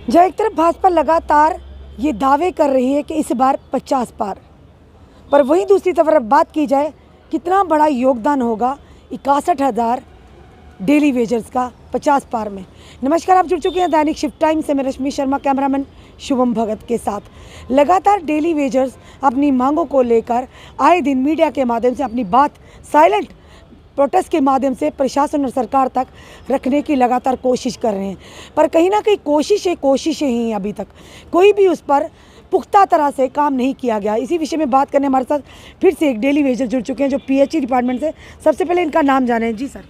जहाँ एक तरफ भाजपा लगातार ये दावे कर रही है कि इस बार 50 पार, पर वहीं दूसरी तरफ बात की जाए कितना बड़ा योगदान होगा 61,000 डेली वेजर्स का 50 पार में। नमस्कार, आप जुड़ चुके हैं दैनिक शिफ्ट टाइम से। मैं रश्मि शर्मा, कैमरामैन शुभम भगत के साथ। लगातार डेली वेजर्स अपनी मांगों को लेकर आए दिन मीडिया के माध्यम से अपनी बात साइलेंट प्रोटेस्ट के माध्यम से प्रशासन और सरकार तक रखने की लगातार कोशिश कर रहे हैं, पर कहीं ना कहीं कोशिशें ही अभी तक कोई भी उस पर पुख्ता तरह से काम नहीं किया गया। इसी विषय में बात करने हमारे साथ फिर से एक डेली वेजर जुड़ चुके हैं जो पीएचई डिपार्टमेंट से। सबसे पहले इनका नाम जाने जी सर।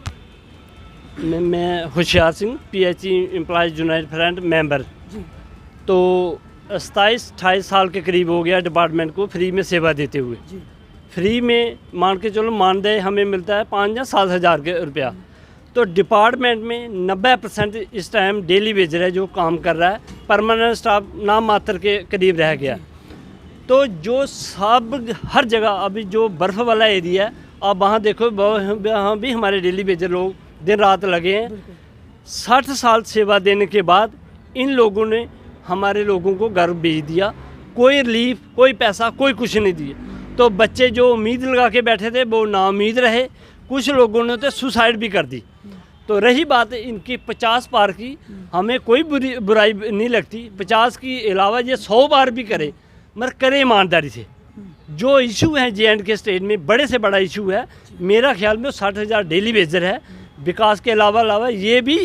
मैं Hoshiyar Singh, PHE employees United front member. तो 27-28 साल के करीब हो गया डिपार्टमेंट को फ्री में सेवा देते हुए। फ्री में मान के चलो मानदेय हमें मिलता है 5 या 7 हज़ार के रुपया। तो डिपार्टमेंट में 90% इस टाइम डेली वेजर है जो काम कर रहा है। परमानेंट स्टाफ नाम मात्र के करीब रह गया। तो जो सब हर जगह अभी जो बर्फ़ वाला एरिया है, आप वहाँ देखो, वहाँ भी हमारे डेली वेजर लोग दिन रात लगे हैं। 60 साल सेवा देने के बाद इन लोगों ने हमारे लोगों को घर भेज दिया। कोई रिलीफ, कोई पैसा, कोई कुछ नहीं दिया। तो बच्चे जो उम्मीद लगा के बैठे थे वो नाउम्मीद रहे। कुछ लोगों ने तो सुसाइड भी कर दी। तो रही बात इनकी 50 पार की, हमें कोई बुराई नहीं लगती। 50 की अलावा ये 100 बार भी करे, मगर करे ईमानदारी से। जो इशू है J&K स्टेट में बड़े से बड़ा इशू है, मेरा ख्याल में 60,000 डेली वेजर है। विकास के अलावा ये भी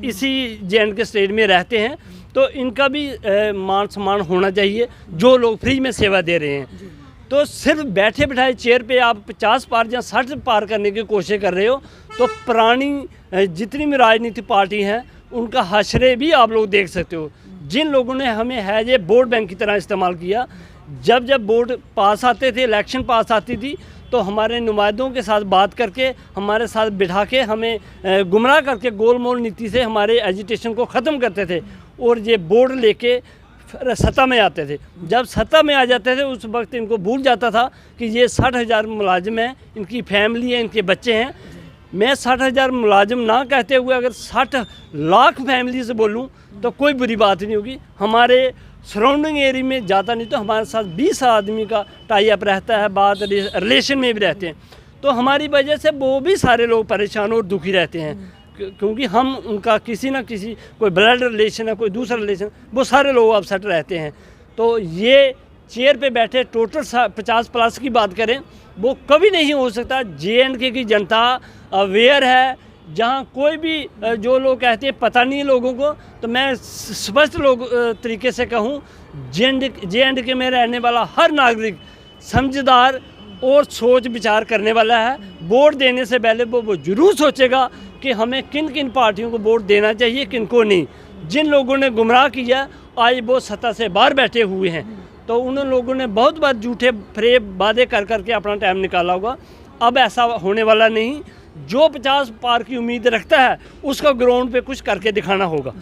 इसी J&K स्टेट में रहते हैं। तो इनका भी मान सम्मान होना चाहिए जो लोग फ्री में सेवा दे रहे हैं। तो सिर्फ बैठे बिठाए चेयर पे आप 50 पार या 60 पार करने की कोशिश कर रहे हो, तो पुरानी जितनी भी राजनीतिक पार्टी हैं उनका हशरे भी आप लोग देख सकते हो। जिन लोगों ने हमें है ये वोट बैंक की तरह इस्तेमाल किया। जब वोट पास आते थे, इलेक्शन पास आती थी, तो हमारे नुमाइंदों के साथ बात करके, हमारे साथ बिठा के, हमें गुमराह करके गोलमोल नीति से हमारे एजिटेशन को ख़त्म करते थे और ये बोर्ड लेके सत्ता में आते थे। जब सत्ता में आ जाते थे उस वक्त इनको भूल जाता था कि ये 60,000 मुलाजिम हैं, इनकी फैमिली है, इनके बच्चे हैं। मैं 60,000 मुलाजिम ना कहते हुए अगर 60 लाख फैमिली से बोलूं तो कोई बुरी बात नहीं होगी। हमारे सराउंडिंग एरिया में ज़्यादा नहीं तो हमारे साथ 20 आदमी का टाई अप रहता है, बात रिलेशन में भी रहते हैं। तो हमारी वजह से वो भी सारे लोग परेशान और दुखी रहते हैं, क्योंकि हम उनका किसी ना किसी, कोई ब्लड रिलेशन है, कोई दूसरा रिलेशन, वो सारे लोग अपसेट रहते हैं। तो ये चेयर पे बैठे टोटल 50 प्लस की बात करें, वो कभी नहीं हो सकता। J&K की जनता अवेयर है। जहाँ कोई भी जो लोग कहते हैं पता नहीं लोगों को, तो मैं स्पष्ट तरीके से कहूँ, J&K में रहने वाला हर नागरिक समझदार और सोच विचार करने वाला है। वोट देने से पहले वो जरूर सोचेगा कि हमें किन किन पार्टियों को वोट देना चाहिए, किन को नहीं। जिन लोगों ने गुमराह किया आज वो सत्ता से बाहर बैठे हुए हैं, तो उन लोगों ने बहुत बार झूठे फरेब वादे कर करके अपना टाइम निकाला होगा। अब ऐसा होने वाला नहीं। जो 50 पार की उम्मीद रखता है उसका ग्राउंड पे कुछ करके दिखाना होगा।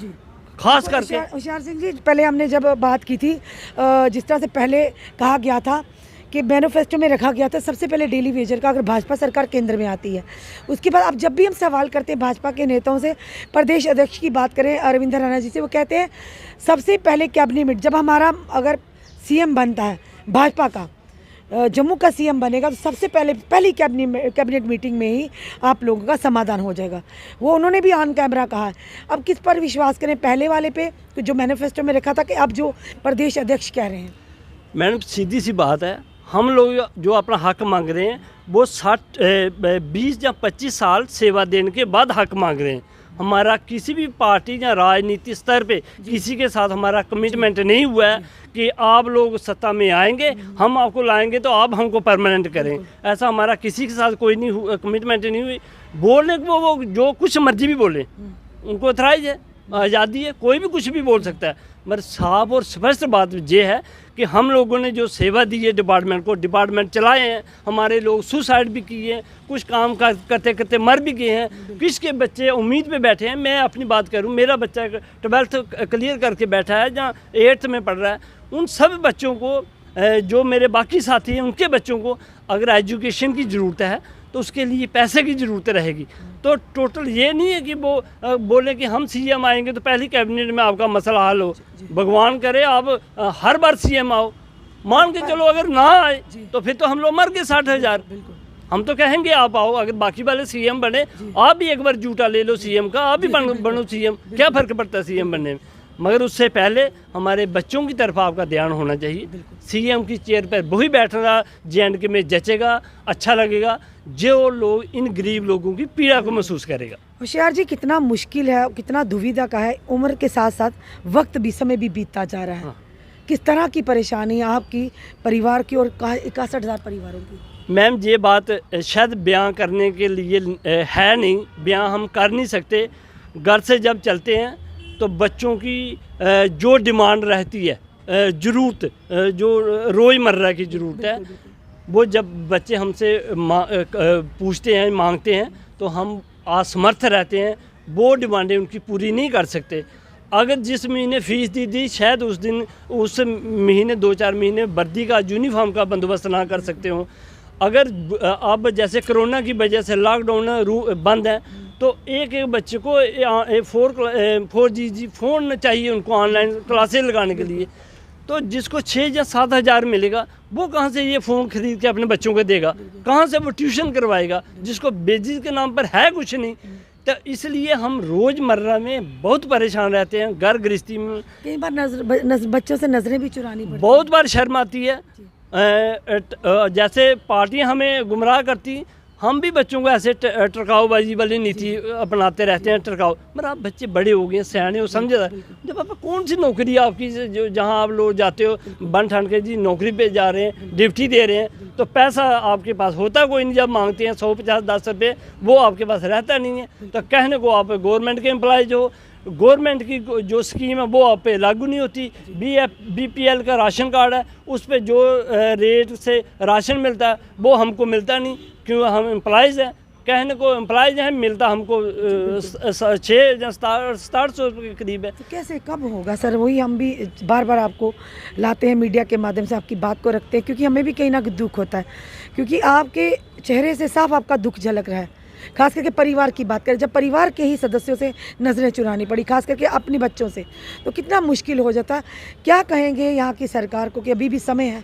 खास करके होशियार सिंह जी, पहले हमने जब बात की थी, जिस तरह से पहले कहा गया था कि मैनिफेस्टो में रखा गया था सबसे पहले डेली वेजर का, अगर भाजपा सरकार केंद्र में आती है। उसके बाद अब जब भी हम सवाल करते हैं भाजपा के नेताओं से, प्रदेश अध्यक्ष की बात करें अरविंद राणा जी से, वो कहते हैं सबसे पहले कैबिनेट, जब हमारा अगर सीएम बनता है भाजपा का, जम्मू का सीएम बनेगा, तो सबसे पहली कैबिनेट मीटिंग में ही आप लोगों का समाधान हो जाएगा। वो उन्होंने भी ऑन कैमरा कहा है। अब किस पर विश्वास करें, पहले वाले पे जो मैनिफेस्टो में रखा था, कि अब जो प्रदेश अध्यक्ष कह रहे हैं? मैडम, सीधी सी बात है, हम लोग जो अपना हक मांग रहे हैं वो 20 या 25 साल सेवा देने के बाद हक मांग रहे हैं। हमारा किसी भी पार्टी या राजनीति स्तर पे किसी के साथ हमारा कमिटमेंट नहीं हुआ है कि आप लोग सत्ता में आएंगे, हम आपको लाएंगे तो आप हमको परमानेंट करें। ऐसा हमारा किसी के साथ कोई नहीं कमिटमेंट नहीं हुई। बोलने को वो जो कुछ मर्जी भी बोले, उनको अथराइज है, आज़ादी है, कोई भी कुछ भी बोल सकता है। मगर साफ और स्पष्ट बात ये है कि हम लोगों ने जो सेवा दी है डिपार्टमेंट को, डिपार्टमेंट चलाए हैं। हमारे लोग सुसाइड भी किए हैं, कुछ काम करते करते मर भी गए हैं, किसके बच्चे उम्मीद पे बैठे हैं। मैं अपनी बात करूं, मेरा बच्चा 12th क्लियर करके बैठा है, जहाँ 8th में पढ़ रहा है। उन सब बच्चों को, जो मेरे बाकी साथी हैं, उनके बच्चों को अगर एजुकेशन की ज़रूरत है तो उसके लिए पैसे की ज़रूरत रहेगी। तो टोटल ये नहीं है कि वो बोले कि हम सीएम आएंगे तो पहली कैबिनेट में आपका मसला हल हो। भगवान करे आप हर बार सीएम आओ, मान के चलो अगर ना आए तो फिर तो हम लोग मर गए 60,000। हम तो कहेंगे आप आओ, अगर बाकी वाले सीएम बने, आप भी एक बार जूटा ले लो सीएम का, आप भी बनो सीएम, क्या फ़र्क पड़ता है सीएम बनने में। मगर उससे पहले हमारे बच्चों की तरफ आपका ध्यान होना चाहिए। सीएम की चेयर पर वही बैठना J&K में जचेगा, अच्छा लगेगा, जो लोग इन गरीब लोगों की पीड़ा को महसूस करेगा। होशियार जी, कितना मुश्किल है, कितना दुविधा का है, उम्र के साथ साथ वक्त भी, समय भी बीतता जा रहा है। हाँ। किस तरह की परेशानी है आपकी, परिवार की और 61,000 परिवारों की? मैम ये बात शायद बयां करने के लिए है नहीं, बयां हम कर नहीं सकते। घर से जब चलते हैं तो बच्चों की जो डिमांड रहती है, ज़रूरत, जो रोज़मर्रा की ज़रूरत है, वो जब बच्चे हमसे पूछते हैं, मांगते हैं, तो हम असमर्थ रहते हैं, वो डिमांडें उनकी पूरी नहीं कर सकते। अगर जिस महीने फ़ीस दी शायद उस महीने 2-4 महीने वर्दी का, यूनिफॉर्म का बंदोबस्त ना कर सकते हों। अगर अब जैसे कोरोना की वजह से लॉकडाउन बंद है, तो एक बच्चे को 4G फ़ोन चाहिए उनको ऑनलाइन क्लासेस लगाने के लिए। तो जिसको 6 या 7 हज़ार मिलेगा, वो कहाँ से ये फ़ोन खरीद के अपने बच्चों को देगा, कहाँ से वो ट्यूशन करवाएगा, जिसको बेसिस के नाम पर है कुछ नहीं। तो इसलिए हम रोज़मर्रा में बहुत परेशान रहते हैं। घर गृहस्थी में कई बार बच्चों से नज़रें भी चुरानी पड़ती, बहुत बार शर्म आती है। जैसे पार्टियां हमें गुमराह करती, हम भी बच्चों को ऐसे टरकाऊबाजी वाली नीति अपनाते रहते हैं। टरकाओ, मगर आप बच्चे बड़े हो गए, सयाने हो, समझदार। जब आप कौन सी नौकरी आपकी जो जहां आप लोग जाते हो बन ठान के जी नौकरी पे जा रहे हैं, ड्यूटी दे रहे हैं, तो पैसा आपके पास होता कोई नहीं। जब मांगते हैं 150-10 रुपये, वो आपके पास रहता नहीं है। तो कहने को आप गवर्नमेंट के एम्प्लॉयज हो, गवर्नमेंट की जो स्कीम है वो आप पे लागू नहीं होती। BPL का राशन कार्ड है, उस पर जो रेट से राशन मिलता है वो हमको मिलता नहीं, क्यों हम एम्प्लॉयज़ हैं। कहने को एम्प्लॉयज़ हैं, मिलता हमको 6 या 6700 रुपये के करीब है। तो कैसे, कब होगा सर? वही हम भी बार बार आपको लाते हैं, मीडिया के माध्यम से आपकी बात को रखते हैं, क्योंकि हमें भी कहीं ना दुख होता है, क्योंकि आपके चेहरे से साफ आपका दुख झलक रहा है। खास करके परिवार की बात करें, जब परिवार के ही सदस्यों से नज़रें चुरानी पड़ी, खास करके अपने बच्चों से, तो कितना मुश्किल हो जाता है। क्या कहेंगे यहाँ की सरकार को कि अभी भी समय है?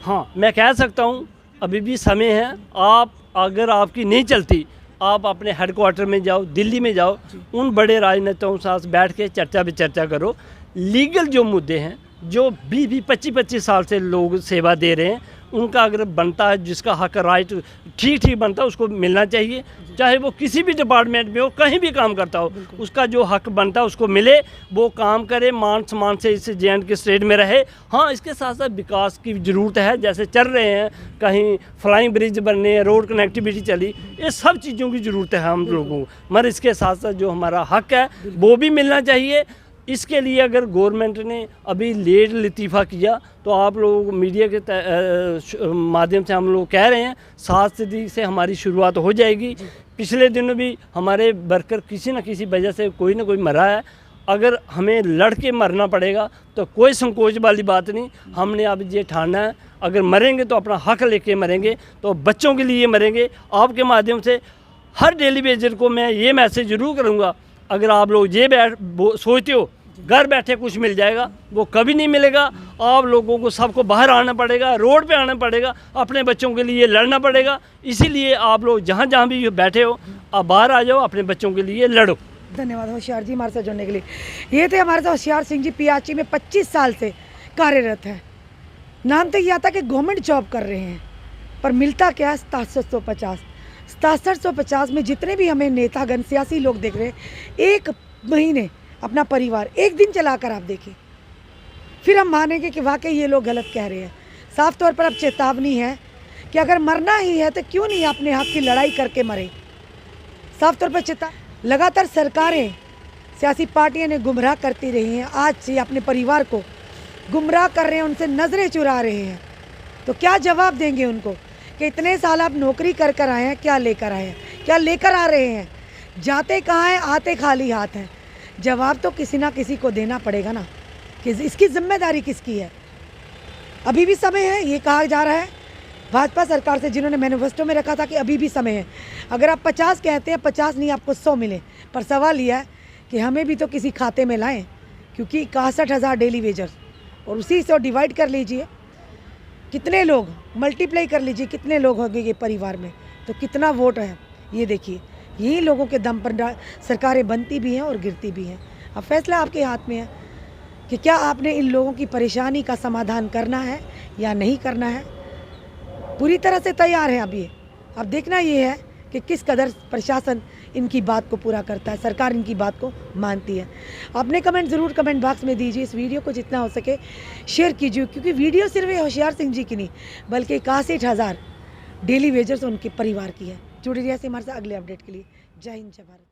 हाँ, मैं कह सकता हूँ अभी भी समय है। आप अगर आपकी नहीं चलती, आप अपने हेडक्वार्टर में जाओ, दिल्ली में जाओ, उन बड़े राजनेताओं के साथ बैठ के चर्चा पे चर्चा करो। लीगल जो मुद्दे हैं, जो 20-25 साल से लोग सेवा दे रहे हैं, उनका अगर बनता है, जिसका हक राइट ठीक बनता है, उसको मिलना चाहिए। चाहे वो किसी भी डिपार्टमेंट में हो, कहीं भी काम करता हो, उसका जो हक बनता है उसको मिले, वो काम करे, मान सम्मान से इस J&K स्टेट में रहे। हाँ, इसके साथ साथ विकास की ज़रूरत है, जैसे चल रहे हैं, कहीं फ्लाइंग ब्रिज बनने, रोड कनेक्टिविटी चली, ये सब चीज़ों की ज़रूरत है हम लोगों को। मगर इसके साथ साथ जो हमारा हक है वो भी मिलना चाहिए। इसके लिए अगर गवर्नमेंट ने अभी लेट लतीफ़ा किया, तो आप लोग मीडिया के माध्यम से हम लोग कह रहे हैं 7 तारीख से हमारी शुरुआत हो जाएगी। पिछले दिनों भी हमारे वर्कर किसी न किसी वजह से कोई ना कोई मरा है। अगर हमें लड़ के मरना पड़ेगा तो कोई संकोच वाली बात नहीं। हमने अब ये ठाना है, अगर मरेंगे तो अपना हक लेके मरेंगे, तो बच्चों के लिए मरेंगे। आपके माध्यम से हर डेली बेजर को मैं ये मैसेज ज़रूर करूँगा, अगर आप लोग ये सोचते हो घर बैठे कुछ मिल जाएगा, वो कभी नहीं मिलेगा। आप लोगों को सबको बाहर आना पड़ेगा, रोड पे आना पड़ेगा, अपने बच्चों के लिए लड़ना पड़ेगा। इसीलिए आप लोग जहाँ जहाँ भी बैठे हो, आप बाहर आ जाओ, अपने बच्चों के लिए लड़ो। धन्यवाद होशियार जी हमारे साथ जुड़ने के लिए। ये थे हमारे साथ होशियार सिंह जी, PRC में 25 साल से कार्यरत है। नाम तो यह आता कि गवर्नमेंट जॉब कर रहे हैं, पर मिलता क्या है? 6750 में जितने भी हमें नेतागण, सियासी लोग देख रहे हैं, एक महीने अपना परिवार एक दिन चलाकर आप देखिए, फिर हम मानेंगे कि वाकई ये लोग गलत कह रहे हैं। साफ तौर पर अब चेतावनी है कि अगर मरना ही है तो क्यों नहीं अपने हक की लड़ाई करके मरे। साफ तौर पर लगातार सरकारें, सियासी पार्टियां ने गुमराह करती रही हैं, आज से अपने परिवार को गुमराह कर रहे हैं, उनसे नज़रें चुरा रहे हैं। तो क्या जवाब देंगे उनको कि इतने साल आप नौकरी कर कर आए हैं, क्या लेकर आए हैं, क्या लेकर आ रहे हैं? जाते कहाँ हैं, आते खाली हाथ हैं। जवाब तो किसी ना किसी को देना पड़ेगा ना, कि इसकी जिम्मेदारी किसकी है। अभी भी समय है, ये कहा जा रहा है भाजपा सरकार से, जिन्होंने मैनिफेस्टो में रखा था कि अभी भी समय है। अगर आप 50 कहते हैं, 50 नहीं आपको 100 मिले, पर सवाल यह है कि हमें भी तो किसी खाते में लाएं, क्योंकि 61,000 डेली वेजर्स और उसी से डिवाइड कर लीजिए कितने लोग, मल्टीप्लाई कर लीजिए कितने लोग होंगे ये परिवार में, तो कितना वोट है ये देखिए। यही लोगों के दम पर सरकारें बनती भी हैं और गिरती भी हैं। अब फैसला आपके हाथ में है कि क्या आपने इन लोगों की परेशानी का समाधान करना है या नहीं करना है। पूरी तरह से तैयार है अभी। अब देखना ये है कि किस कदर प्रशासन इनकी बात को पूरा करता है, सरकार इनकी बात को मानती है। अपने कमेंट ज़रूर कमेंट बॉक्स में दीजिए। इस वीडियो को जितना हो सके शेयर कीजिए, क्योंकि वीडियो सिर्फ होशियार सिंह जी की नहीं बल्कि 61,000 डेली वेजर्स उनके परिवार की है। जुड़े रहिए हमारे साथ अगले अपडेट के लिए। जय हिंद, जय भारत।